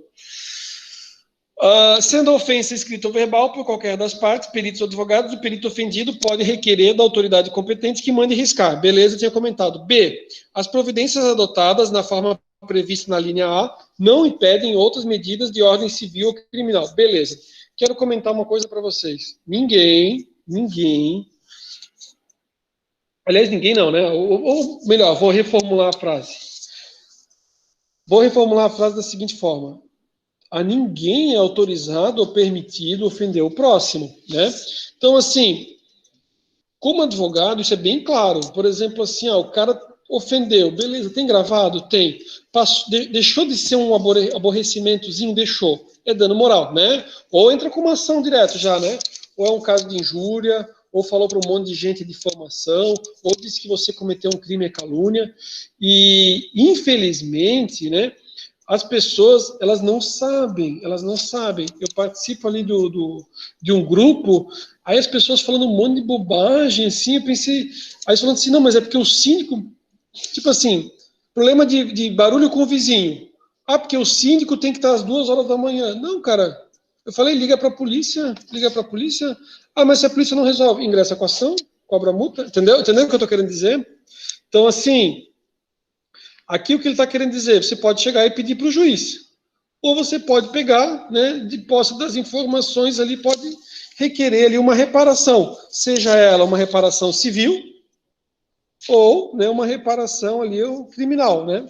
Sendo a ofensa escrita ou verbal por qualquer das partes, peritos ou advogados, o perito ofendido pode requerer da autoridade competente que mande riscar. Beleza, eu tinha comentado. B. As providências adotadas na forma prevista na linha A não impedem outras medidas de ordem civil ou criminal. Beleza. Quero comentar uma coisa para vocês. Ninguém... Aliás, ninguém não, né? Ou melhor, vou reformular a frase. Vou reformular a frase da seguinte forma. A ninguém é autorizado ou permitido ofender o próximo, né? Então, assim, como advogado, isso é bem claro. Por exemplo, assim, o cara ofendeu, beleza, tem gravado? Tem. Deixou de ser um aborrecimentozinho? Deixou. É dano moral, né? Ou entra com uma ação direto já, né? Ou é um caso de injúria, ou falou para um monte de gente de difamação, ou disse que você cometeu um crime e calúnia. E, infelizmente, né, as pessoas, elas não sabem. Eu participo ali de um grupo, aí as pessoas falando um monte de bobagem, assim, eu pensei, aí falando assim, não, mas é porque o síndico, tipo assim, problema de barulho com o vizinho. Ah, porque o síndico tem que estar às 2 horas da manhã. Não, cara, eu falei, liga para a polícia. Ah, mas se a polícia não resolve, ingressa com a ação, cobra multa, entendeu? Entendeu o que eu estou querendo dizer? Então, assim, aqui o que ele está querendo dizer, você pode chegar e pedir para o juiz. Ou você pode pegar, né, de posse das informações ali, pode requerer ali uma reparação, seja ela uma reparação civil ou, né, uma reparação ali criminal, né?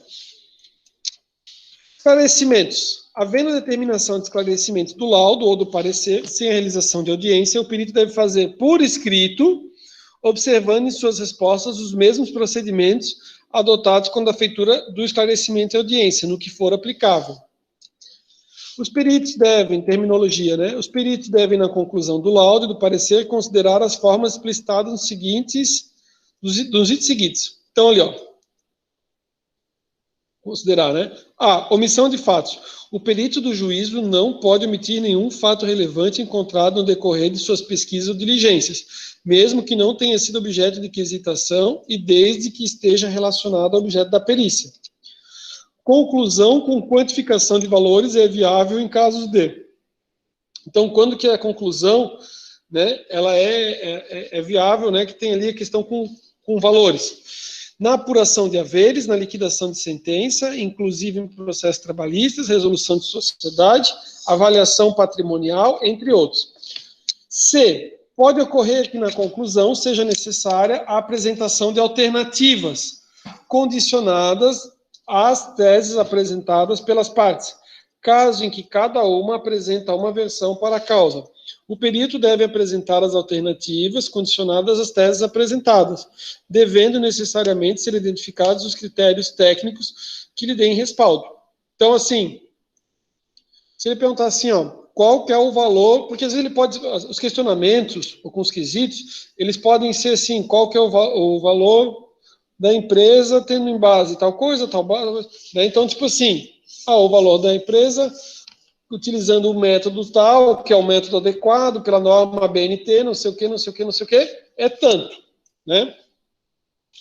Esclarecimentos. Havendo determinação de esclarecimento do laudo ou do parecer, sem a realização de audiência, o perito deve fazer por escrito, observando em suas respostas os mesmos procedimentos adotados quando a feitura do esclarecimento e audiência, no que for aplicável. Os peritos devem, terminologia, né? Os peritos devem, na conclusão do laudo e do parecer, considerar as formas explicitadas nos itens seguintes. Então, ali, ó. Considerar, né? A. Omissão de fatos. O perito do juízo não pode omitir nenhum fato relevante encontrado no decorrer de suas pesquisas ou diligências, mesmo que não tenha sido objeto de quesitação e desde que esteja relacionado ao objeto da perícia. Conclusão com quantificação de valores é viável em casos de. Então, quando que a conclusão, né, ela é viável, né, que tem ali a questão com valores. Na apuração de haveres, na liquidação de sentença, inclusive em processos trabalhistas, resolução de sociedade, avaliação patrimonial, entre outros. C. Pode ocorrer que na conclusão seja necessária a apresentação de alternativas, condicionadas às teses apresentadas pelas partes, caso em que cada uma apresenta uma versão para a causa. O perito deve apresentar as alternativas condicionadas às teses apresentadas, devendo necessariamente ser identificados os critérios técnicos que lhe deem respaldo. Então, assim, se ele perguntar assim, ó, qual que é o valor, porque às vezes ele pode, os questionamentos, ou com os quesitos, eles podem ser assim, qual que é o valor da empresa tendo em base tal coisa, tal base, né? Então, tipo assim, o valor da empresa utilizando o método tal, que é o método adequado, pela norma BNT, não sei o que, é tanto, né?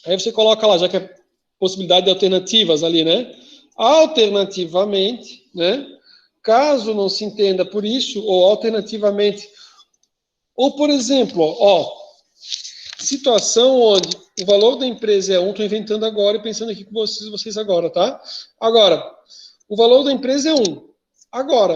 Aí você coloca lá, já que é possibilidade de alternativas ali, né? Alternativamente, né? Caso não se entenda por isso, ou alternativamente, ou por exemplo, ó, situação onde o valor da empresa é 1, estou inventando agora e pensando aqui com vocês agora, tá? Agora, o valor da empresa é 1. Agora,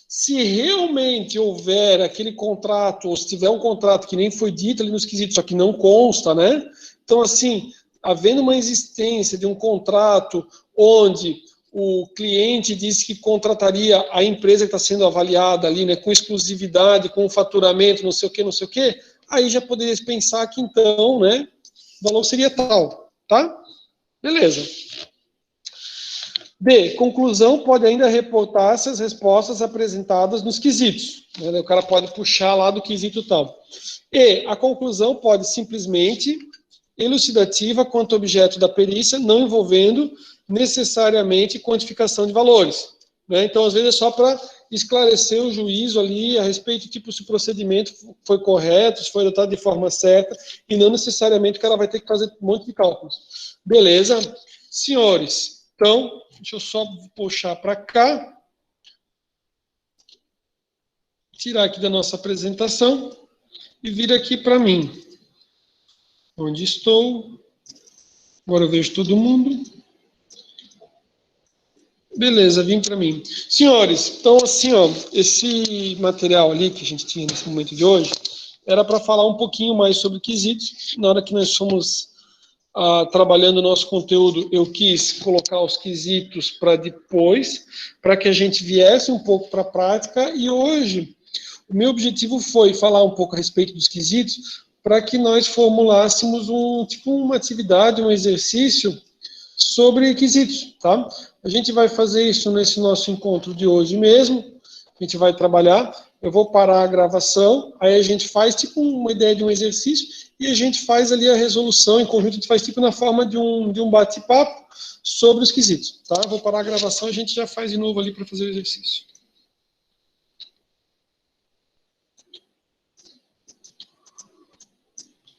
se realmente houver aquele contrato, ou se tiver um contrato que nem foi dito ali nos quesitos, só que não consta, né? Então, assim, havendo uma existência de um contrato onde o cliente disse que contrataria a empresa que está sendo avaliada ali, né, com exclusividade, com faturamento, não sei o quê, aí já poderia pensar que então, né, o valor seria tal, tá? Beleza. B. Conclusão pode ainda reportar-se as respostas apresentadas nos quesitos. Né? O cara pode puxar lá do quesito tal. E. A conclusão pode simplesmente elucidativa quanto ao objeto da perícia, não envolvendo necessariamente quantificação de valores. Né? Então, às vezes, é só para esclarecer o juízo ali a respeito, tipo, se o procedimento foi correto, se foi adotado de forma certa, e não necessariamente o cara vai ter que fazer um monte de cálculos. Beleza? Senhores, então, deixa eu só puxar para cá, tirar aqui da nossa apresentação e vir aqui para mim. Onde estou? Agora eu vejo todo mundo. Beleza, vim para mim. Senhores, então assim, ó, esse material ali que a gente tinha nesse momento de hoje era para falar um pouquinho mais sobre quesitos. Na hora que nós fomos trabalhando o nosso conteúdo, eu quis colocar os quesitos para depois, para que a gente viesse um pouco para a prática, e hoje o meu objetivo foi falar um pouco a respeito dos quesitos, para que nós formulássemos uma atividade, um exercício sobre quesitos, tá? A gente vai fazer isso nesse nosso encontro de hoje mesmo, a gente vai trabalhar, Eu vou parar a gravação, aí a gente faz tipo uma ideia de um exercício e a gente faz ali a resolução em conjunto, a gente faz tipo na forma de um bate-papo sobre os quesitos, tá? Vou parar a gravação, a gente já faz de novo ali para fazer o exercício.